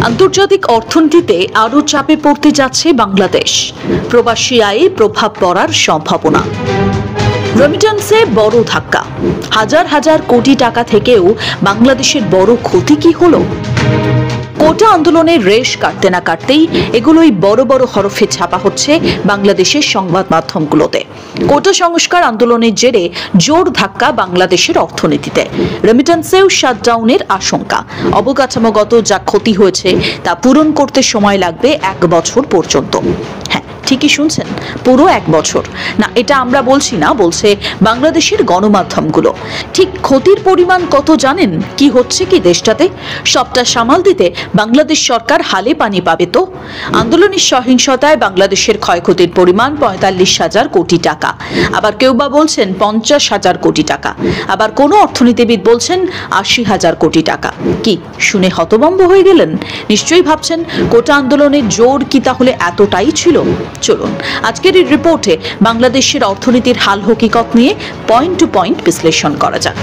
আন্তর্জাতিক অর্থনীতিতে আরও চাপে পড়তে যাচ্ছে বাংলাদেশ। প্রবাসী আয়ে প্রভাব পড়ার সম্ভাবনা। রেমিটেন্সে বড় ধাক্কা। হাজার হাজার কোটি টাকা থেকেও বাংলাদেশের বড় ক্ষতি কি হলো? কোটা আন্দোলনের রেশ কাটতে না কাটতেই এগুলোই বড় বড় হরফে ছাপা হচ্ছে বাংলাদেশের সংবাদ মাধ্যমগুলোতে। কোটা সংস্কার আন্দোলনের জেরে জোর ধাক্কা বাংলাদেশের অর্থনীতিতে। রেমিটেন্সেও শাটডাউনের আশঙ্কা। অবকাঠামোগত যা ক্ষতি হয়েছে তা পূরণ করতে সময় লাগবে 1 বছর পর্যন্ত। হ্যাঁ, ঠিকই শুনছেন, পুরো 1 বছর না। এটা আমরা বলছি না, বলছে বাংলাদেশের গণমাধ্যমগুলো। ঠিক ক্ষতির পরিমাণ কত জানেন? কি হচ্ছে কি দেশটাতে? সবটা সামাল দিতে বাংলাদেশ সরকার হালে পানি পাবে তো? আন্দোলনের সহিংসতায় বাংলাদেশের ক্ষয়ক্ষতির পরিমাণ 45,000 কোটি টাকা। আবার কেউ বা বলছেন 50,000 কোটি টাকা। আবার কোনো অর্থনীতিবিদ বলছেন 80,000 কোটি টাকা। কি শুনে হতভম্ব হয়ে গেলেন? নিশ্চয়ই ভাবছেন কোটা আন্দোলনের জোর কি তাহলে এতটাই ছিল? চলুন আজকের এই রিপোর্টে বাংলাদেশের অর্থনীতির হাল হকিকত নিয়ে পয়েন্ট টু পয়েন্ট বিশ্লেষণ করা যাক।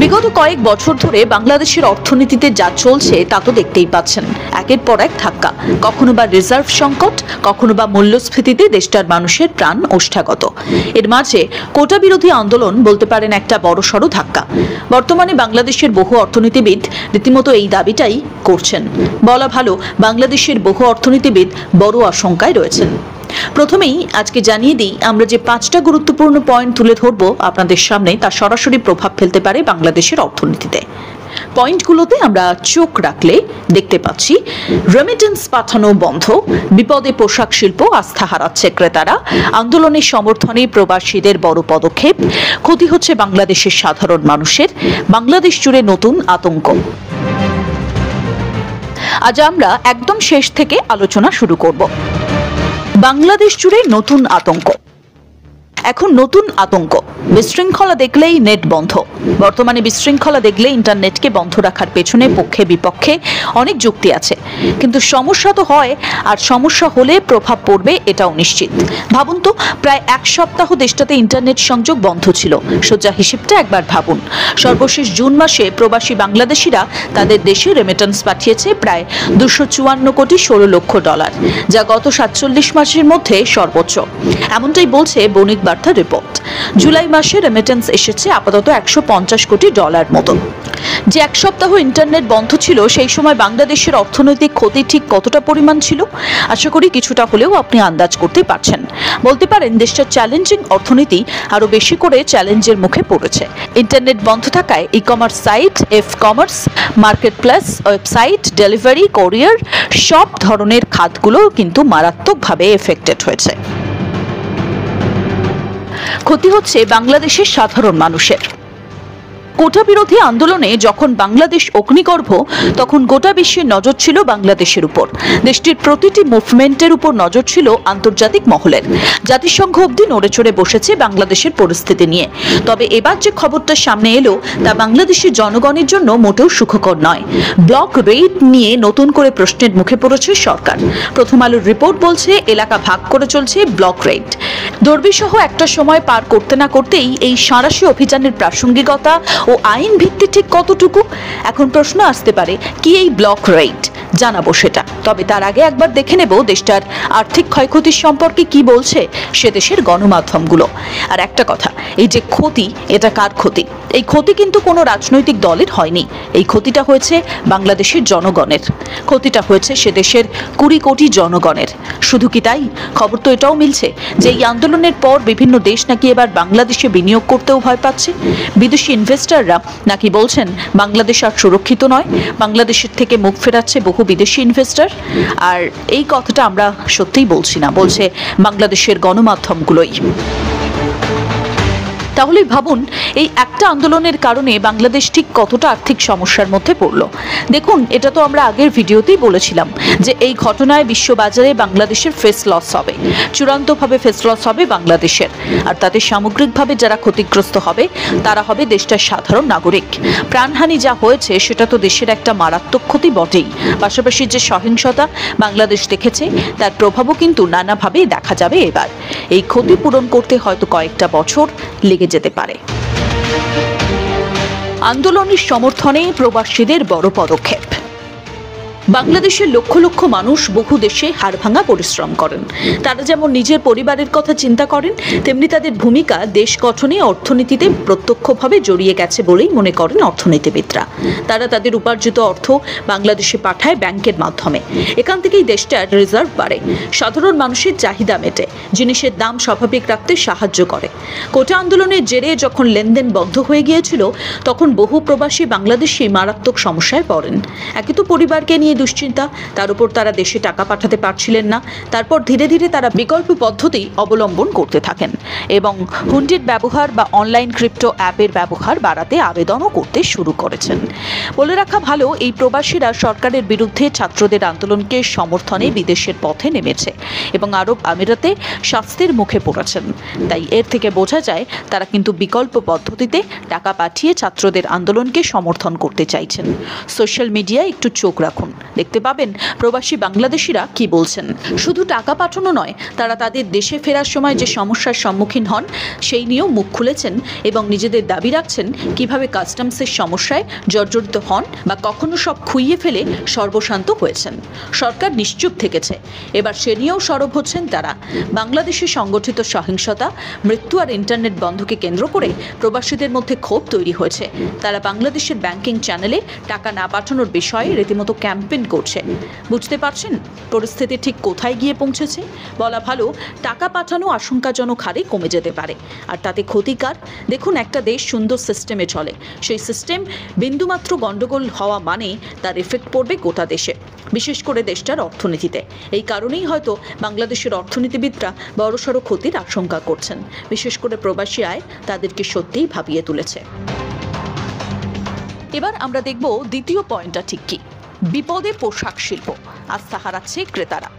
বিগত কয়েক বছর ধরে বাংলাদেশের অর্থনীতিতে যা চলছে তা তো দেখতেই পাচ্ছেন। একের পর এক ধাক্কা। কখনো বা রিজার্ভ সংকট, কখনো বা মূল্যস্ফীতিতে দেশটার মানুষের প্রাণ ওষ্ঠাগত। এর মাঝে কোটা বিরোধী আন্দোলন বলতে পারেন একটা বড়সড় ধাক্কা। বর্তমানে বাংলাদেশের বহু অর্থনীতিবিদ রীতিমতো এই দাবিটাই করছেন। বলা ভালো, বাংলাদেশের বহু অর্থনীতিবিদ বড় আশঙ্কায় রয়েছেন। প্রথমেই আজকে জানিয়ে দিই, আমরা যে 5টা গুরুত্বপূর্ণ পয়েন্ট তুলে ধরবো আপনাদের সামনে, তা সরাসরি প্রভাব ফেলতে পারে বাংলাদেশের অর্থনীতিতে। পয়েন্টগুলোতে আমরা চোখ রাখলে দেখতে পাচ্ছি, রেমিটেন্স পাঠানো বন্ধ, বিপদে পোশাক শিল্প, আস্থা হারাচ্ছে ক্রেতারা, আন্দোলনের সমর্থনে প্রবাসীদের বড় পদক্ষেপ, ক্ষতি হচ্ছে বাংলাদেশের সাধারণ মানুষের, বাংলাদেশ জুড়ে নতুন আতঙ্ক। আজ আমরা একদম শেষ থেকে আলোচনা শুরু করব। বাংলাদেশ জুড়ে নতুন আতঙ্ক। এখন নতুন আতঙ্ক। বিশৃঙ্খলা দেখলেই নেট বন্ধ। বর্তমানে বিশৃঙ্খলা দেখলে ইন্টারনেটকে বন্ধ রাখার পেছনে পক্ষে বিপক্ষে অনেক যুক্তি আছে, কিন্তু সমস্যা তো হয়, আর সমস্যা হলে প্রভাব পড়বে এটাও নিশ্চিত। ভাবুন তো, প্রায় 1 সপ্তাহ দেশটাতে ইন্টারনেট সংযোগ বন্ধ ছিল। সোজা হিসেবটা একবার ভাবুন। সর্বশেষ জুন মাসে প্রবাসী বাংলাদেশিরা তাদের দেশে রেমিটেন্স পাঠিয়েছে প্রায় 254 কোটি 16 লক্ষ ডলার, যা গত 47 মাসের মধ্যে সর্বোচ্চ। এমনটাই বলছে বণিক বার্তা রিপোর্ট। জুলাই মাসে রেমিটেন্স এসেছে আপাতত 150 কোটি ডলার মতো। যে 1 সপ্তাহ ইন্টারনেট বন্ধ ছিল, সেই সময় বাংলাদেশের অর্থনৈতিক ক্ষতি ঠিক কতটা পরিমাণ ছিল? আশা করি কিছুটা হলেও আপনি আন্দাজ করতে পারছেন। বলতে পারেন দেশটার চ্যালেঞ্জিং অর্থনীতি আরো বেশি করে চ্যালেঞ্জের মুখে পড়েছে। ইন্টারনেট বন্ধ থাকায় e-commerce site, commerce, market place, website, delivery, courier সব ধরনের খাতগুলো কিন্তু মারাত্মকভাবে এফেক্টেড হয়েছে। ক্ষতি হচ্ছে বাংলাদেশের সাধারণ মানুষের। কোটা বিরোধী আন্দোলনে যখন বাংলাদেশ অগ্নিগর্ভ, তখন গোটা বিশ্বের নজর ছিল বাংলাদেশের উপর। দেশটির প্রতিটি মুভমেন্টের উপর নজর ছিল আন্তর্জাতিক মহলের। জাতিসংঘ অবধি নড়ে চড়ে বসেছে বাংলাদেশের পরিস্থিতি নিয়ে। তবে এবার যে খবরটা সামনে এলো তা বাংলাদেশের জনগণের জন্য মোটেও সুখকর নয়। ব্লক রেড নিয়ে নতুন করে প্রশ্নের মুখে পড়েছে সরকার। প্রথম আলোর রিপোর্ট বলছে, এলাকা ভাগ করে চলছে ব্লক রেড। দর্বিসহ একটা সময় পার করতে না করতেই এই সাঁড়াশি অভিযানের প্রাসঙ্গিকতা ও আইন ভিত্তি ঠিক কতটুকু? এখন প্রশ্ন আসতে পারে, কি এই ব্লক রেড? জানাবো সেটা। তবে তার আগে একবার দেখে নেব দেশটার আর্থিক ক্ষয়ক্ষতির সম্পর্কে কি বলছে সে দেশের গণমাধ্যমগুলো। আর একটা কথা, এই যে ক্ষতি, এটা কার ক্ষতি? এই ক্ষতি কিন্তু কোনো রাজনৈতিক দলের হয়নি। এই ক্ষতিটা হয়েছে বাংলাদেশের জনগণের। ক্ষতিটা হয়েছে সে দেশের 20 কোটি জনগণের। শুধু কি তাই? খবর তো এটাও মিলছে যে এই আন্দোলনের পর বিভিন্ন দেশ নাকি এবার বাংলাদেশে বিনিয়োগ করতেও ভয় পাচ্ছে। বিদেশি ইনভেস্টররা নাকি বলছেন বাংলাদেশ আর সুরক্ষিত নয়। বাংলাদেশের থেকে মুখ ফেরাচ্ছে বহু বিদেশি ইনভেস্টর। আর এই কথাটা আমরা সত্যিই বলছি না, বলছে বাংলাদেশের গণমাধ্যমগুলোই। তাহলে ভাবুন, এই একটা আন্দোলনের কারণে বাংলাদেশ ঠিক কতটা আর্থিক সমস্যার মধ্যে পড়ল। দেখুন, এটা তো আমরা আগের ভিডিওতেই বলেছিলাম যে এই ঘটনায় বিশ্ববাজারে বাংলাদেশের ফেস লস হবে, চূড়ান্তভাবে ফেস লস হবে বাংলাদেশের। আর তাতে সামগ্রিকভাবে যারা ক্ষতিগ্রস্ত হবে তারা হবে দেশটার সাধারণ নাগরিক। প্রাণহানি যা হয়েছে সেটা তো দেশের একটা মারাত্মক ক্ষতি বটেই। পাশাপাশি যে সহিংসতা বাংলাদেশ দেখেছে তার প্রভাবও কিন্তু নানাভাবেই দেখা যাবে এবার। এই ক্ষতি পূরণ করতে হয়তো কয়েকটা বছর লেগে যেতে পারে। আন্দোলনের সমর্থনে প্রবাসীদের বড় পদক্ষেপ। বাংলাদেশের লক্ষ লক্ষ মানুষ বহু দেশে হাড়ভাঙা পরিশ্রম করেন। তারা যেমন নিজের পরিবারের কথা চিন্তা করেন, তেমনি তাদের ভূমিকা দেশ গঠনে অর্থনীতিতে প্রত্যক্ষভাবে জড়িয়ে গেছে বলেই মনে করেন অর্থনীতিবিদরা। তারা তাদের উপার্জিত অর্থ বাংলাদেশে পাঠায় ব্যাংকের মাধ্যমে। এখান থেকেই দেশটার রিজার্ভ বাড়ে, সাধারণ মানুষের চাহিদা মেটে, জিনিসের দাম স্বাভাবিক রাখতে সাহায্য করে। কোটা আন্দোলনের জেরে যখন লেনদেন বন্ধ হয়ে গিয়েছিল, তখন বহু প্রবাসী বাংলাদেশি মারাত্মক সমস্যায় পড়েন। একে তো পরিবারকে নিয়ে দুশ্চিন্তা, তার উপর তারা দেশে টাকা পাঠাতে পারছিলেন না। তারপর ধীরে ধীরে তারা বিকল্প পদ্ধতি অবলম্বন করতে থাকেন এবং হুন্ডির ব্যবহার বা অনলাইন ক্রিপ্টো অ্যাপের ব্যবহার বাড়াতে আবেদনও করতে শুরু করেছেন। বলে রাখা ভালো, এই প্রবাসীরা সরকারের বিরুদ্ধে ছাত্রদের আন্দোলনকে সমর্থনে বিদেশের পথে নেমেছে এবং আরব আমিরাতে শাস্তির মুখে পড়েছেন। তাই এর থেকে বোঝা যায় তারা কিন্তু বিকল্প পদ্ধতিতে টাকা পাঠিয়ে ছাত্রদের আন্দোলনকে সমর্থন করতে চাইছেন। সোশ্যাল মিডিয়ায় একটু চোখ রাখুন, দেখতে পাবেন প্রবাসী বাংলাদেশিরা কি বলছেন। শুধু টাকা পাঠানো নয়, তারা তাদের দেশে ফেরার সময় যে সমস্যার সম্মুখীন হন সেই নিয়েও মুখ খুলেছেন এবং নিজেদের দাবি রাখছেন কিভাবে কাস্টমসের সমস্যায় জর্জরিত হন বা কখনো সব খুইয়ে ফেলে সর্বশান্ত হয়েছেন। সরকার নিশ্চুপ থেকেছে, এবার সে নিয়েও সরব হচ্ছেন তারা। বাংলাদেশে সংগঠিত সহিংসতা, মৃত্যু আর ইন্টারনেট বন্ধকে কেন্দ্র করে প্রবাসীদের মধ্যে ক্ষোভ তৈরি হয়েছে। তারা বাংলাদেশের ব্যাংকিং চ্যানেলে টাকা না পাঠানোর বিষয়ে রীতিমতো ক্যাম্পেইন করছে। বুঝতে পারছেন পরিস্থিতি ঠিক কোথায় গিয়ে পৌঁছেছে? বলা ভালো, টাকা পাঠানো আশঙ্কাজনক হারে কমে যেতে পারে, আর তাতে ক্ষতিকার। দেখুন, একটা দেশ সুন্দর সিস্টেমে চলে, সেই সিস্টেম বিন্দুমাত্র গণ্ডগোল হওয়া মানে তার এফেক্ট পড়বে গোটা দেশে, বিশেষ করে দেশটার অর্থনীতিতে। এই কারণেই হয়তো বাংলাদেশের অর্থনীতিবিদরা বড়সড় ক্ষতির আশঙ্কা করছেন। বিশেষ করে প্রবাসী আয় তাদেরকে সত্যিই ভাবিয়ে তুলেছে। এবার আমরা দেখব দ্বিতীয় পয়েন্টটা ঠিক কি। বিপদে পোশাক শিল্প, আস্থা হারাচ্ছে ক্রেতারা।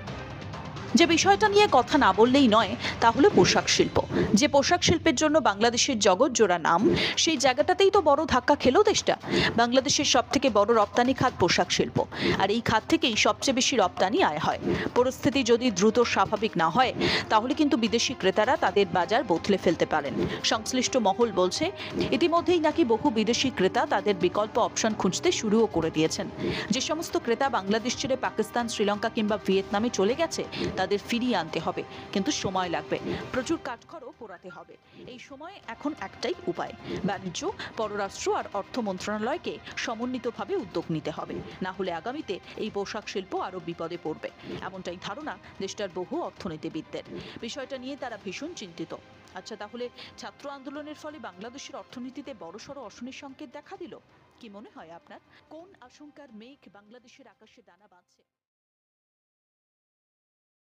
যে বিষয়টা নিয়ে কথা না বললেই নয় তা হলো পোশাক শিল্প। যে পোশাক শিল্পের জন্য বাংলাদেশের জগৎজোড়া নাম, সেই জায়গাটাতেই তো বড় ধাক্কা খেলো দেশটা। বাংলাদেশের সবথেকে বড় রপ্তানি খাত পোশাক শিল্প, আর এই খাত থেকেই সবচেয়ে বেশি রপ্তানি আয় হয়। পরিস্থিতি যদি দ্রুত স্বাভাবিক না হয়, তাহলে কিন্তু বিদেশি ক্রেতারা তাদের বাজার বদলে ফেলতে পারেন। সংশ্লিষ্ট মহল বলছে, ইতিমধ্যেই নাকি বহু বিদেশি ক্রেতা তাদের বিকল্প অপশন খুঁজতে শুরুও করে দিয়েছেন। যে সমস্ত ক্রেতা বাংলাদেশ ছেড়ে পাকিস্তান, শ্রীলঙ্কা কিংবা ভিয়েতনামে চলে গেছে, তাদের ফিরিয়ে আনতে হবে, কিন্তু সময় লাগবে, প্রচুর কাঠখড়ও পোড়াতে হবে। এই সময় এখন একটাই উপায়, বাণিজ্য, পররাষ্ট্র আর অর্থ মন্ত্রণালয়কে সমন্বিতভাবে উদ্যোগ নিতে হবে। না হলে আগামীতে এই পোশাক শিল্প আরও বিপদে পড়বে, এমনটাই ধারণা দেশটার বহু অর্থনীতিবিদদের। বিষয়টা নিয়ে তারা ভীষণ চিন্তিত। আচ্ছা, তাহলে ছাত্র আন্দোলনের ফলে বাংলাদেশের অর্থনীতিতে বড়সড় অশনির সংকেত দেখা দিল? কি মনে হয় আপনার? কোন আশঙ্কার মেঘ বাংলাদেশের আকাশে দানা বাঁধছে?